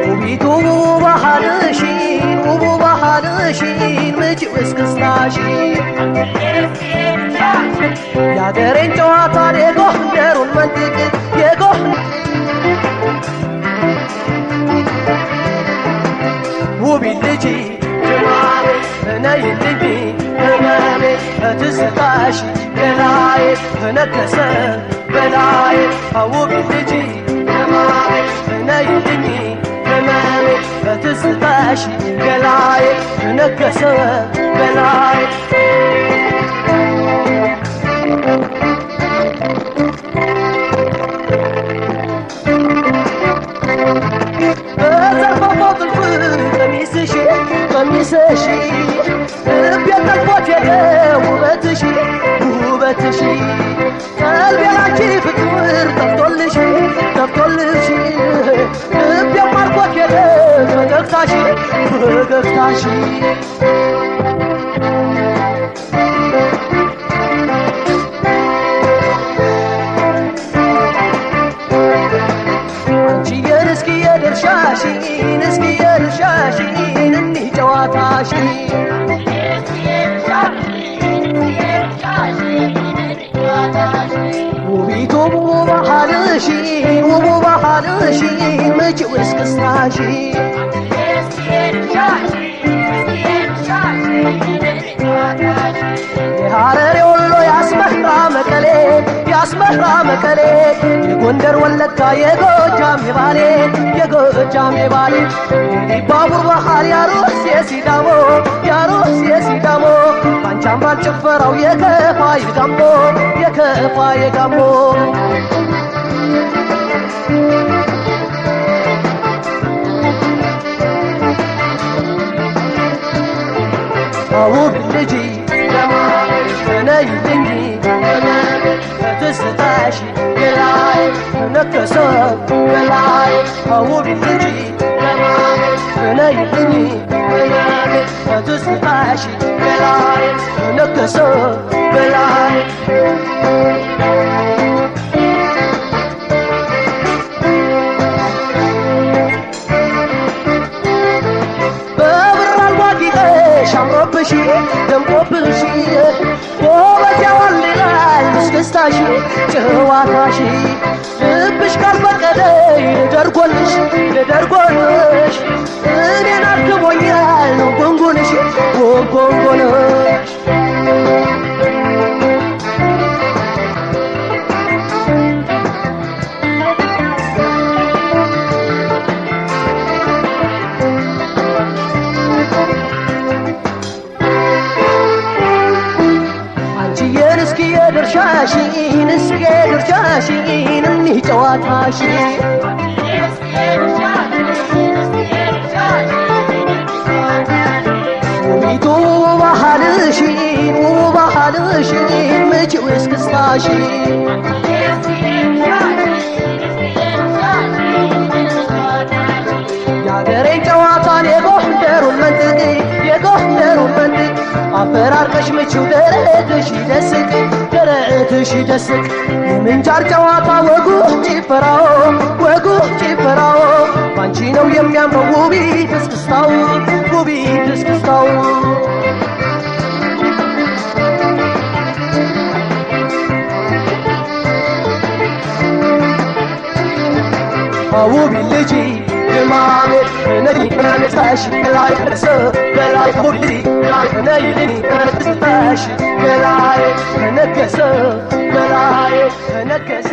ውቢቱ ውቡ ባህልሽን መጪው እስክስታሽ የአገሬን ጨዋታ የጎንደሩን መንጥቅ ውቢት ልጅ ድማሜ ነይልኝ ህመሜ በትዝታሽ ገላዬ በነገሰ በላዬ ውቢት ልጅ ድማሜ ነይልኝ ህመሜ በትዝታሽ ገላዬ በነገሰ በላዬ ቀሚስሽ ልቤ ጠልፎት ሄደ ውበትሽ ቀልቤ ላንቺ ፍቅር ጠፍቶልሽ ልቤ ማርኮት ሄደ ፈገግታሽ አንቺዬን እስኪ የድርሻሽን እኒህ ጨዋታሽ ውቢቱ ውቡ ባህልሽን መጪው እስክስታሽ የሐረር የወሎ ያስመራ መቀሌ የጎንደር ወለጋ የጎጃም የባሌ ባቡር ባህል ያሩስ የሲዳሞ ባንቺ አምባል ጭፈራው የከፋ የጋሞ ውቢት ልጅ ነይልኝ በትዝታሽ ገላዬ በነገሰ በላዬ ውቢት ልጅ ነይልኝ በትዝታሽ ገላዬ በነገሰ በላዬ አምሮብሽ ደምቆብሽ ውበት ያዋልላል እስክስታሽ ጨዋታሽ ልብሽ ካልፈቀደ ልደርጎልሽ እኔን አርክቦኛል ጎንጎንሽ የድርሻሽን እኒህ ጨዋታሽ ውቢቱ ባህልሽን መጪው እስክስታሽ የአገሬን ጨዋታን የጎንደሩን መንጥቅ አፈራርቀሽ መቺው ደረትሽ ይደስቅ የምንጃር ጨዋታ ወጉ ጭፈራው ባንቺ ነው የሚያምረው ውቢት እስክስታው ውቢት ልጅ ድማሜ ነይልኝ ገላዬ በነገሰ